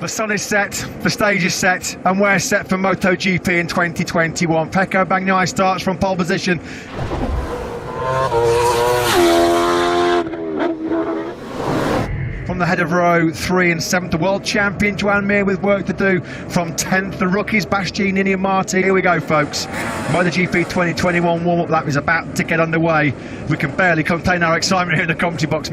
The sun is set, the stage is set, and we're set for MotoGP in 2021. Pecco Bagnaia starts from pole position. From the head of row 3 and 7th, the world champion Joan Mir with work to do. From 10th, the rookies Bastianini and Marti. Here we go, folks. MotoGP 2021 warm-up lap is about to get underway. We can barely contain our excitement here in the commentary box.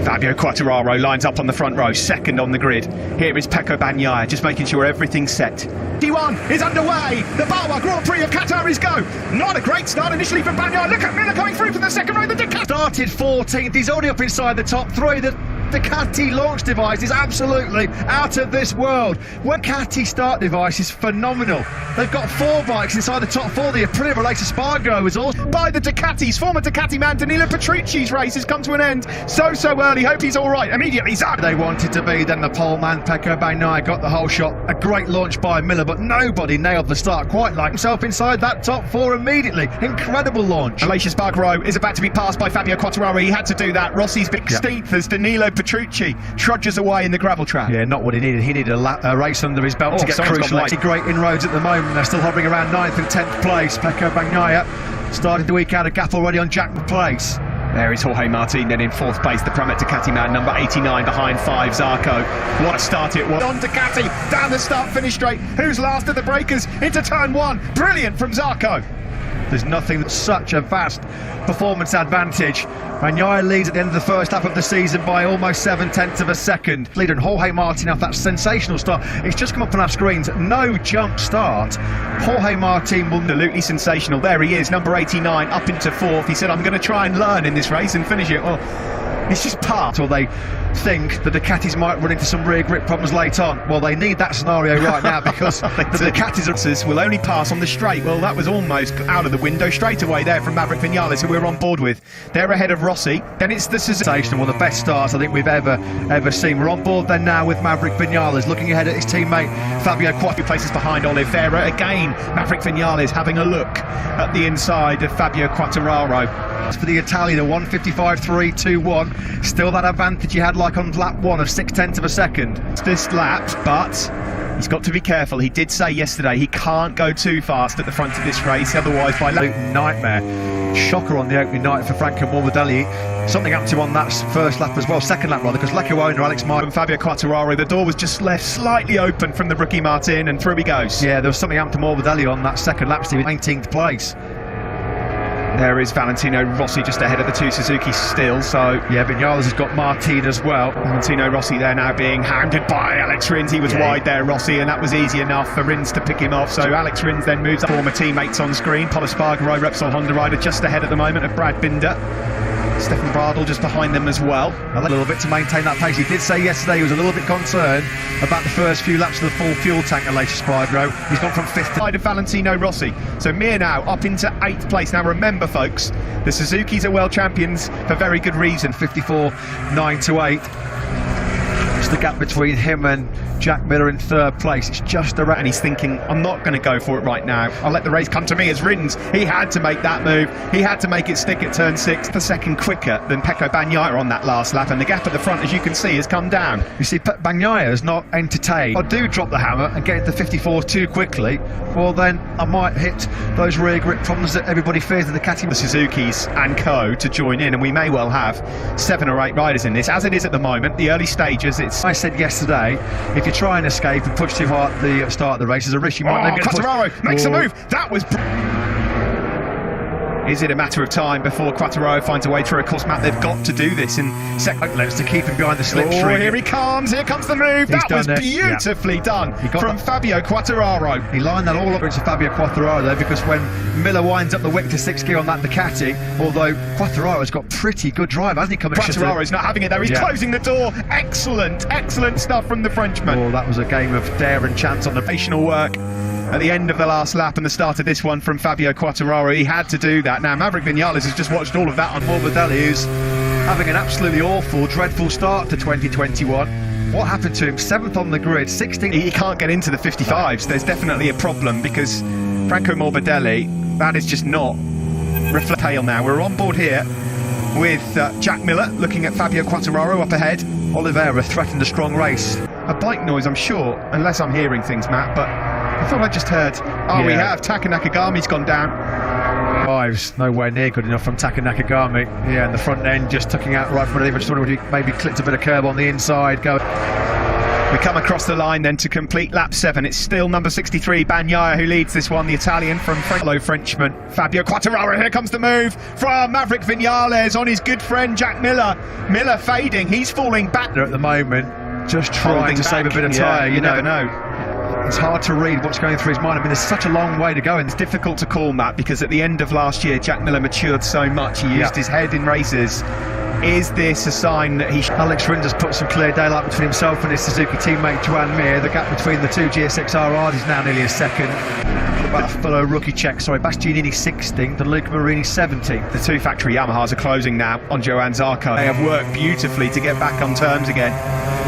Fabio Quartararo lines up on the front row, second on the grid. Here is Pecco Bagnaia, just making sure everything's set. T1 is underway. The Bawa Grand Prix of Qatar is go. Not a great start initially from Bagnaia. Look at Miller coming through from the second row. The Ducati started 14th. He's already up inside the top 3. The Ducati launch device is absolutely out of this world. Ducati start device is phenomenal. They've got 4 bikes inside the top 4. The Aprilia related Spargo is also by the Ducatis. Former Ducati man Danilo Petrucci's race has come to an end so early. Hope he's all right. Immediately Zarco. They wanted to be. Then the pole man Pecco Bagnaia got the whole shot. A great launch by Miller, but nobody nailed the start quite like himself inside that top 4 immediately. Incredible launch. Aleix Espargaro is about to be passed by Fabio Quartararo. He had to do that. Rossi's big steep as Danilo Petrucci trudges away in the gravel trap. Yeah, not what he needed. He needed a race under his belt to get crucial. Great inroads at the moment. They're still hovering around 9th and 10th place. Pecco Bagnaia started the week out of gap already on Jack place. There is Jorge Martin, then in 4th place, the Pramac Ducati man, number 89, behind 5, Zarco. What a start it was. On Ducati, down the start-finish straight. Who's last of the breakers? Into turn 1. Brilliant from Zarco. There's nothing that's such a vast performance advantage. Bagnaia leads at the end of the first lap of the season by almost 7/10 of a second. Leader and Jorge Martin off that sensational start. It's just come up on our screens. No jump start. Jorge Martin will absolutely sensational. There he is, number 89, up into 4th. He said, I'm going to try and learn in this race and finish it. Well, it's just part. Or they think the Ducatis might run into some rear grip problems late on. Well, they need that scenario right now because the Ducatis will only pass on the straight. Well, that was almost out of the window straight away there from Maverick Vinales, who we're on board with. They're ahead of Rossi. Then it's the Suzuki. One of the best starts I think we've ever seen. We're on board then now with Maverick Vinales, looking ahead at his teammate Fabio Quartararo. Places behind Oliveira. Again, Maverick Vinales having a look at the inside of Fabio Quartararo. For the Italian, a 1:55.321. Still that advantage he had like on lap 1 of 6/10 of a second. This lap, but he's got to be careful. He did say yesterday he can't go too fast at the front of this race, otherwise by nightmare. Shocker on the opening night for Franco Morbidelli. Something happened to him on that first lap as well, second lap rather, because Lecco owner Alex Martin and Fabio Quartararo, the door was just left slightly open from the rookie Martin, and through he goes. Yeah, there was something happened to Morbidelli on that second lap, Steve, 18th place. There is Valentino Rossi just ahead of the 2 Suzuki still, so yeah, Vinales has got Martin as well. Valentino Rossi there now being hounded by Alex Rins. He was wide there, Rossi, and that was easy enough for Rins to pick him off. So Alex Rins then moves up. Former teammates on screen. Pol Espargaro, Repsol Honda rider, just ahead at the moment of Brad Binder. Stefan Bradl just behind them as well. A little bit to maintain that pace. He did say yesterday he was a little bit concerned about the first few laps of the full fuel tank at Aleix Espargaro. He's gone from 5th to side of Valentino Rossi. So Mir now up into 8th place. Now remember, folks, the Suzukis are world champions for very good reason. 54.928. It's the gap between him and Jack Miller in 3rd place. It's just around. And he's thinking, I'm not going to go for it right now. I'll let the race come to me. As Rins, he had to make that move. He had to make it stick at turn 6 per second quicker than Pecco Bagnaia on that last lap. And the gap at the front, as you can see, has come down. You see, Bagnaia is not entertained. I do drop the hammer and get into 54 too quickly, well then I might hit those rear grip problems that everybody fears in the Ducati. The Suzukis and co to join in, and we may well have 7 or 8 riders in this. As it is at the moment, the early stages, it's... I said yesterday, if you try and escape and push too hard at the start of the race, there's a risk you might not get Quartararo makes a move. That was... Is it a matter of time before Quartararo finds a way through? Of course, Matt, they've got to do this in second lengths to keep him behind the slipstream. Oh, here he comes. Here comes the move. That was beautifully done from Fabio Quartararo. He lined that all up into Fabio Quartararo though, because when Miller winds up the wick to 6th gear on that Ducati, although Quartararo's got pretty good drive, hasn't he? Quartararo's not having it though. He's closing the door. Excellent stuff from the Frenchman. Oh, that was a game of dare and chance on the foundational work at the end of the last lap and the start of this one from Fabio Quartararo. He had to do that. Now Maverick Vinales has just watched all of that on Morbidelli, who's having an absolutely awful, dreadful start to 2021. What happened to him? 7th on the grid, 16th. He can't get into the 55s. There's definitely a problem because Franco Morbidelli, that is just not reflectable now. We're on board here with Jack Miller looking at Fabio Quartararo up ahead. Oliveira threatened a strong race a bike noise, I'm sure, unless I'm hearing things, Matt, but I thought I just heard, we have, Taka Nakagami's gone down. Drives nowhere near good enough from Taka Nakagami. Yeah, and the front end just tucking out right front of him. I just wonder if he maybe clipped a bit of curb on the inside. We come across the line then to complete lap 7. It's still number 63, Bagnaia, who leads this one, the Italian from fellow Frenchman, Fabio Quartararo. Here comes the move from Maverick Vinales on his good friend Jack Miller. Miller fading, he's falling back. At the moment, just trying to save a bit of tyre. You never know. It's hard to read what's going through his mind. I mean, there's such a long way to go. And it's difficult to call, Matt, because at the end of last year, Jack Miller matured so much. He used his head in races. Is this a sign that he... Alex Rins has put some clear daylight between himself and his Suzuki teammate Joan Mir. The gap between the two GSX-RRs is now nearly a second. About a fellow rookie check, Bastianini 16th and Luca Marini 17th. The two factory Yamahas are closing now on Joan Zarco. They have worked beautifully to get back on terms again.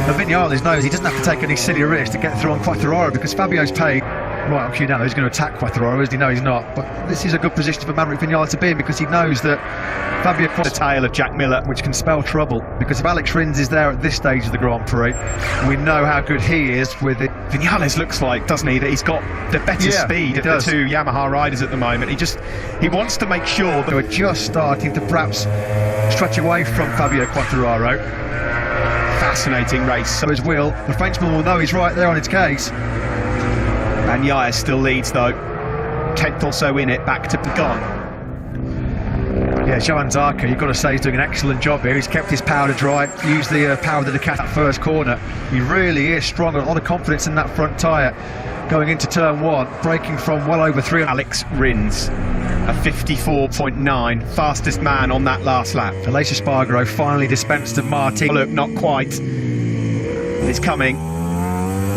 But Vinales knows he doesn't have to take any silly risks to get through on Quartararo because Fabio's paid right on cue now. He's going to attack Quartararo, isn't he? No, he's not. But this is a good position for Maverick Vinales to be in because he knows that Fabio... The tail of Jack Miller, which can spell trouble, because if Alex Rins is there at this stage of the Grand Prix, we know how good he is with it. Vinales looks like, doesn't he, that he's got the better speed of the two Yamaha riders at the moment. He wants to make sure that... We're just starting to perhaps stretch away from Fabio Quartararo. Fascinating race. So as Will, the Frenchman will know he's right there on his case. Bagnaia still leads though, 10th or so in it, back to gone. Yeah, Joan Zarco, you've got to say, he's doing an excellent job here. He's kept his powder dry, used the power of the Ducati at first corner. He really is strong, a lot of confidence in that front tyre. Going into turn 1, braking from well over 3. Alex Rins, a 54.9, fastest man on that last lap. Aleix Espargaro finally dispensed of Martin. Look, not quite. It's coming.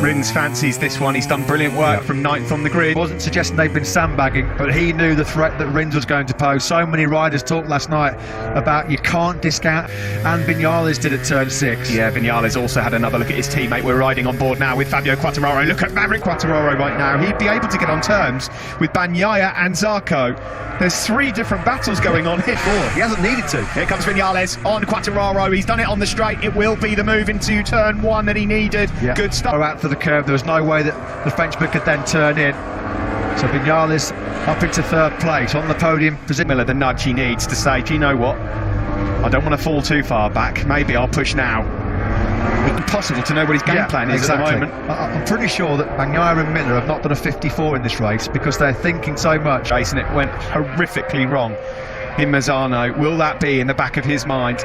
Rins fancies this one. He's done brilliant work from 9th on the grid. Wasn't suggesting they've been sandbagging, but he knew the threat that Rins was going to pose. So many riders talked last night about you can't discount, and Vinales did at turn 6. Yeah, Vinales also had another look at his teammate. We're riding on board now with Fabio Quartararo. Look at Maverick Quartararo right now. He'd be able to get on terms with Bagnaia and Zarco. There's 3 different battles going on here. He hasn't needed to. Here comes Vinales on Quartararo. He's done it on the straight. It will be the move into turn 1 that he needed. Good stuff. Out to the curve. There was no way that the Frenchman could then turn in. So Vinales up into 3rd place on the podium. Miller the nudge he needs to say, do you know what? I don't want to fall too far back. Maybe I'll push now. It's impossible to know what his game plan is at the moment. I'm pretty sure that Bagnaia and Miller have not done a 54 in this race because they're thinking so much. And it went horrifically wrong in Mazzano. Will that be in the back of his mind?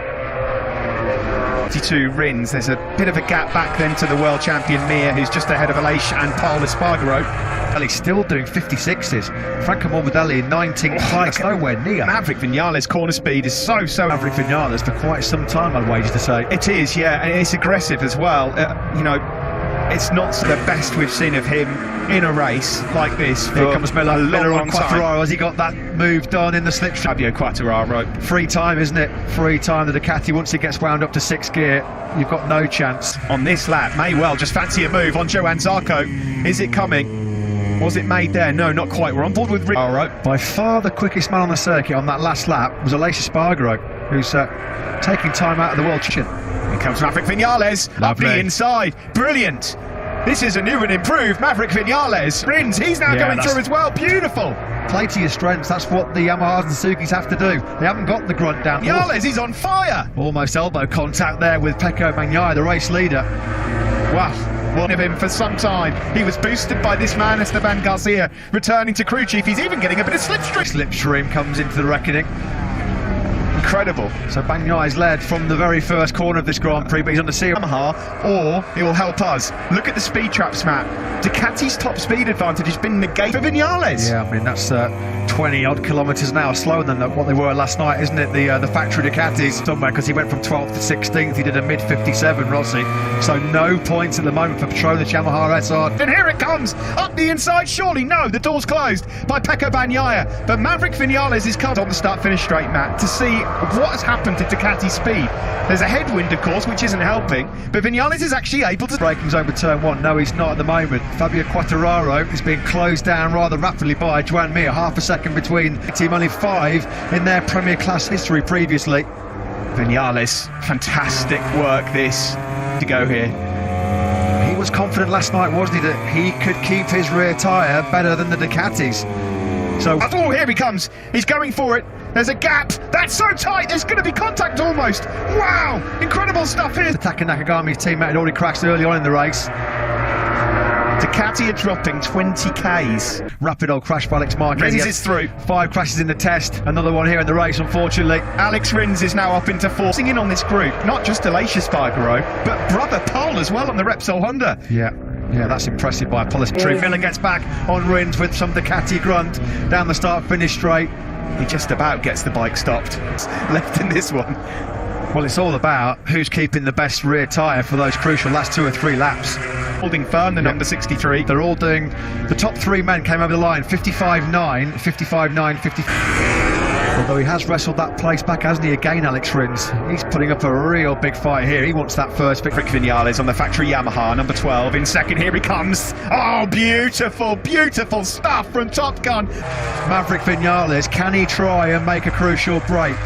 52 Rins. There's a bit of a gap back then to the world champion Mir, who's just ahead of Aleix and Paul Espargaro. Well, he's still doing 56s. Franco Morbidelli in 19th place, nowhere near. Maverick Vinales' corner speed is so Maverick Vinales for quite some time, I'd wager to say. It is, yeah, and it's aggressive as well. It's not the best we've seen of him in a race like this. Here comes Miller. Miller on Quartararo. Has he got that move done in the slipstream? Fabio Quartararo. Free time, isn't it? Free time. The Ducati, once it gets wound up to 6th gear, you've got no chance. On this lap, may well just fancy a move on Joan Zarco. Is it coming? Was it made there? No, not quite. We're on board with Zarco. By far the quickest man on the circuit on that last lap was Aleix Espargaro, who's taking time out of the world champion. Here comes Maverick Vinales, up the inside. Brilliant. This is a new and improved Maverick Vinales. Rins, he's now going through as well. Beautiful. Play to your strengths. That's what the Yamahas and Suzukis have to do. They haven't got the grunt down. Vinales, he's on fire. Almost elbow contact there with Pecco Bagnaia, the race leader. Wow. One of him for some time. He was boosted by this man, Esteban Garcia, returning to crew chief. He's even getting a bit of slipstream. Slipstream comes into the reckoning. Incredible. So Bagnaia's led from the very first corner of this Grand Prix, but he's on the Yamaha, or it will help us. Look at the speed traps, Matt. Ducati's top speed advantage has been negated for Vinales. Yeah, I mean, that's 20 odd kilometres an hour slower than what they were last night, isn't it? The factory Ducatis somewhere, because he went from 12th to 16th. He did a mid 57, Rossi. So no points at the moment for Petronas Yamaha SR. And here it comes up the inside. Surely no, the door's closed by Pecco Bagnaia, but Maverick Vinales is cut on the start-finish straight, Matt, to see what has happened to Ducati's speed. There's a headwind, of course, which isn't helping, but Vinales is actually able to... Braking's over turn 1. No, he's not at the moment. Fabio Quartararo is being closed down rather rapidly by Joan Mir. Half a second between the team, only 5 in their Premier Class history previously. Vinales, fantastic work this to go here. He was confident last night, wasn't he, that he could keep his rear tyre better than the Ducatis. So, oh, here he comes. He's going for it. There's a gap. That's so tight. There's going to be contact almost. Wow, incredible stuff here. Taka Nakagami's teammate had already crashed early on in the race. Ducati are dropping 20 Ks. Rapid old crash by Alex Marquez. Rins is through. 5 crashes in the test. Another one here in the race, unfortunately. Alex Rins is now up into 4. In on this group, not just Alicia Spargaro, but brother Paul as well on the Repsol Honda. Yeah, that's impressive by Apollo. Miller gets back on Rins with some Ducati grunt down the start-finish straight. He just about gets the bike stopped. Left in this one. Well, it's all about who's keeping the best rear tyre for those crucial last 2 or 3 laps. Holding firm, the number 63. They're all doing, the top 3 men came over the line, 55.9, 55.9, 50. Although he has wrestled that place back, hasn't he, again, Alex Rins. He's putting up a real big fight here. He wants that first victory. Vinales on the factory Yamaha, number 12 in second. Here he comes. Oh, beautiful, beautiful stuff from Top Gun. Maverick Vinales, can he try and make a crucial break?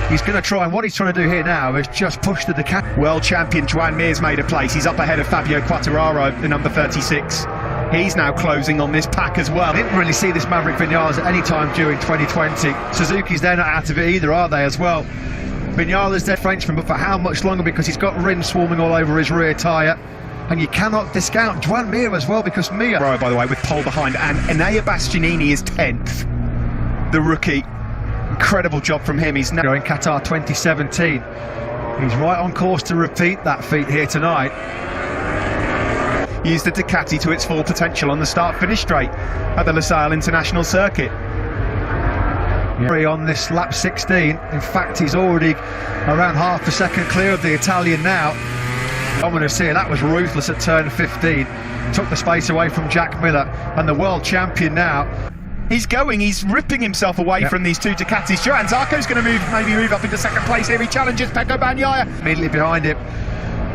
He's going to try, and what he's trying to do here now is just push the Ducati. World champion Joan Mir's made a place. He's up ahead of Fabio Quartararo, the number 36. He's now closing on this pack as well. I didn't really see this Maverick Vinales at any time during 2020. Suzuki's, they're not out of it either, are they, as well? Vinales, they're Frenchman, but for how much longer? Because he's got Rins swarming all over his rear tyre. And you cannot discount Joan Mir as well, because Mir... Right, by the way, with pole behind, and Enea Bastianini is 10th. The rookie. Incredible job from him. He's now in Qatar 2017. He's right on course to repeat that feat here tonight. Used the Ducati to its full potential on the start-finish straight at the Lusail International Circuit. On this lap 16. In fact, he's already around half a second clear of the Italian now. I'm going to see that was ruthless at turn 15. Took the space away from Jack Miller, and the world champion now. He's ripping himself away from these 2 Ducatis. Johan Zarco's going to maybe move up into second place here. He challenges Pecco Bagnaia. Immediately behind him,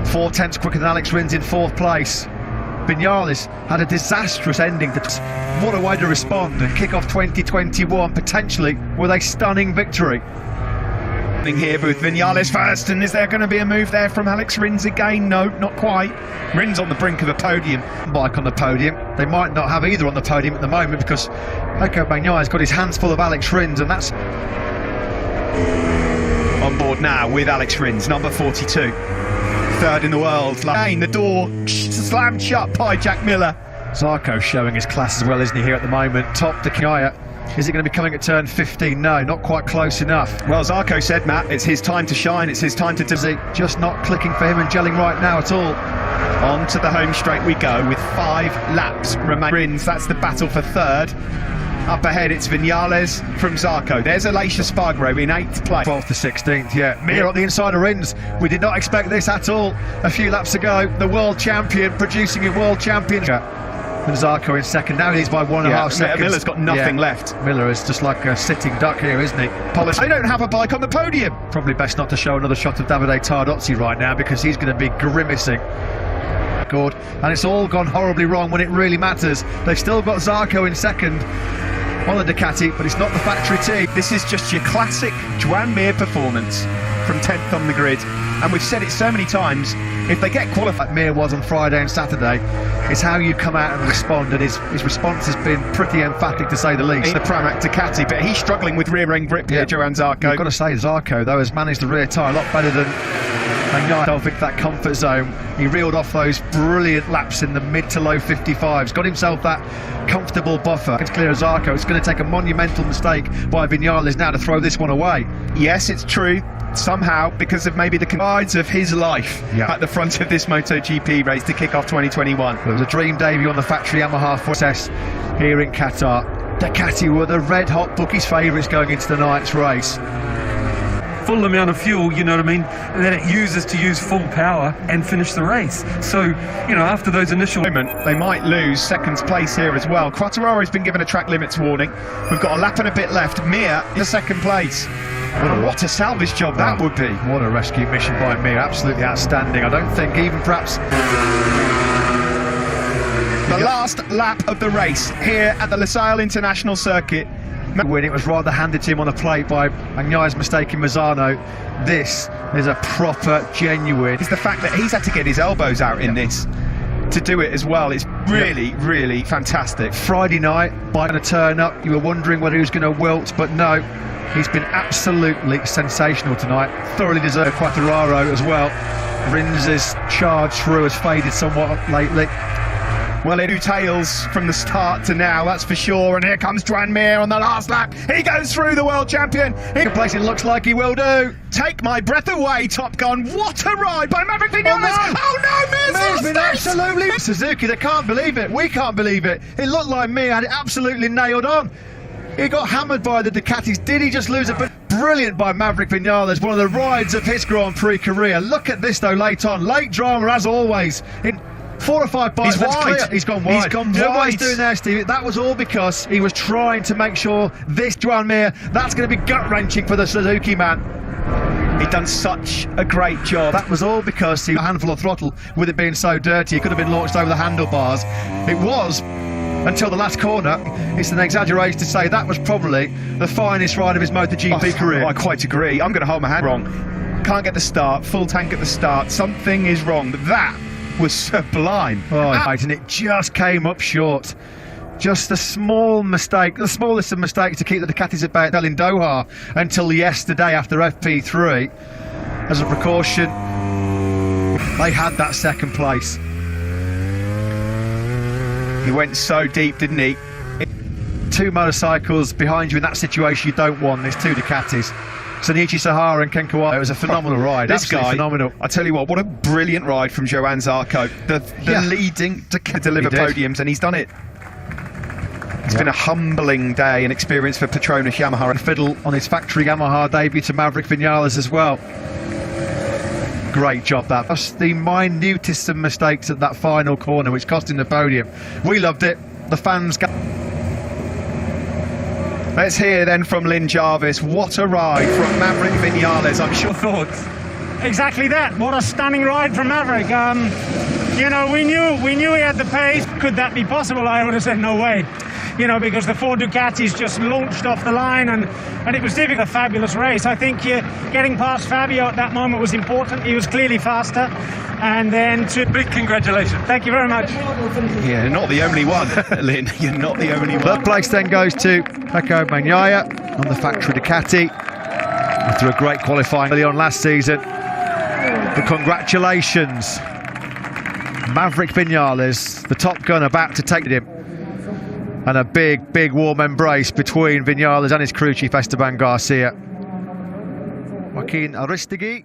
4 tenths quicker than Alex Rins in 4th place. Vinales had a disastrous ending. What a way to respond and kick off 2021 potentially with a stunning victory. Here with Vinales first, and is there going to be a move there from Alex Rins again? No, not quite. Rins on the brink of a podium. Bike on the podium. They might not have either on the podium at the moment, because Pecco Bagnaia's got his hands full of Alex Rins, and that's on board now with Alex Rins, number 42, 3rd in the world. The door slammed shut by Jack Miller. Zarco showing his class as well, isn't he, here at the moment? Top Bagnaia. Is it going to be coming at turn 15? No, not quite close enough. Well, Zarco said, Matt, it's his time to shine, it's his time to... Just not clicking for him and gelling right now at all. On to the home straight we go with 5 laps remaining. That's the battle for 3rd. Up ahead, it's Vinales from Zarco. There's Alicia Spargaro in 8th place. 12th to 16th, yeah. Mir on the inside of Rins. We did not expect this at all. A few laps ago, the world champion producing a world championship. And Zarco in second. Now he's by 1.5 seconds. Miller's got nothing left. Miller is just like a sitting duck here, isn't he? They don't have a bike on the podium. Probably best not to show another shot of Davide Tardozzi right now, because he's going to be grimacing. Good. And it's all gone horribly wrong when it really matters. They've still got Zarco in second on the Ducati, but it's not the factory team. This is just your classic Joan Mir performance from 10th on the grid. And we've said it so many times, if they get qualified, Mir was on Friday and Saturday, it's how you come out and respond, and his response has been pretty emphatic, to say the least. The Pramac Ducati, but he's struggling with rear end grip here, Johan Zarco. You've got to say, Zarco, though, has managed the rear tyre a lot better than himself into that comfort zone. He reeled off those brilliant laps in the mid to low 55s, got himself that comfortable buffer. It's clear as Zarco. It's going to take a monumental mistake by Vinales now to throw this one away. Yes, it's true. Somehow, because of maybe the confides of his life at the front of this MotoGP race to kick off 2021. There was a dream debut on the factory Yamaha success here in Qatar. Ducati were the red-hot bookies' favourites going into the night's race. Full amount of fuel, you know what I mean, that it uses to use full power and finish the race. So, you know, after those initial... They might lose second place here as well. Quartararo's been given a track limits warning. We've got a lap and a bit left. Mir in second place. What a salvage job that would be. What a rescue mission by Mir, absolutely outstanding. I don't think even perhaps... The last lap of the race here at the Lusail International Circuit. When it was rather handed to him on a plate by Bagnaia's mistake in Mazzano. This is a proper, genuine... It's the fact that he's had to get his elbows out in this. to do it as well. It's really, really fantastic. Friday night, by going to turn up, you were wondering whether he was going to wilt, but no, he's been absolutely sensational tonight. Thoroughly deserved Quartararo as well. Rins's charge through has faded somewhat lately. Well, it tails from the start to now, that's for sure. And here comes Tranmere on the last lap. He goes through, the world champion. He can place it, looks like he will do. Take my breath away, Top Gun. What a ride by Maverick Vinales. Oh no, Mir's been absolutely Suzuki. They can't believe it. We can't believe it. It looked like Mir had it absolutely nailed on. He got hammered by the Ducatis. Did he just lose it? But brilliant by Maverick Vinales. One of the rides of his Grand Prix career. Look at this though, late on. Late drama as always. In 4 or 5 bites, He's wide. Clear. He's gone wide. He's gone You know what wide. he's doing there, Steve? That was all because he was trying to make sure this Tranmere, that's going to be gut-wrenching for the Suzuki man. He'd done such a great job. That was all because he had a handful of throttle. With it being so dirty, it could have been launched over the handlebars. It was until the last corner. It's an exaggeration to say that was probably the finest ride of his MotoGP career. I quite agree. I'm going to hold my hand wrong. Can't get the start, full tank at the start. Something is wrong. But that was sublime. Right, and it just came up short. Just a small mistake, the smallest of mistakes to keep the Ducatis at bay in Doha until yesterday after FP3. As a precaution, they had that second place. He went so deep, didn't he? 2 motorcycles behind you in that situation you don't want. There's 2 Ducatis. Sonichi Sahara and Ken Kawai. It was a phenomenal ride. This Absolutely guy, phenomenal. I tell you what a brilliant ride from Johan Zarco. The leading to deliver podiums, and he's done it. It's been a humbling day and experience for Petronas Yamaha. And fiddle on his factory Yamaha debut to Maverick Vinales as well. Great job that. Just the minutest of mistakes at that final corner which cost him the podium. We loved it. The fans got... Let's hear then from Lynn Jarvis. What a ride from Maverick Vinales. I'm sure. Thoughts? Exactly that. What a stunning ride from Maverick. You know, we knew he had the pace. Could that be possible? I would have said no way. You know, because the 4 Ducatis just launched off the line, and it was difficult. A fabulous race. I think getting past Fabio at that moment was important. He was clearly faster. And then Big congratulations. Thank you very much. Yeah, you're not the only one, Lynn. You're not the only one. Third place then goes to Pecco Bagnaia on the factory Ducati after a great qualifying early on last season. But congratulations, Maverick Vinales, the Top Gun, about to take him. And a big, big warm embrace between Vinales and his crew chief Esteban Garcia. Joaquin Aristegui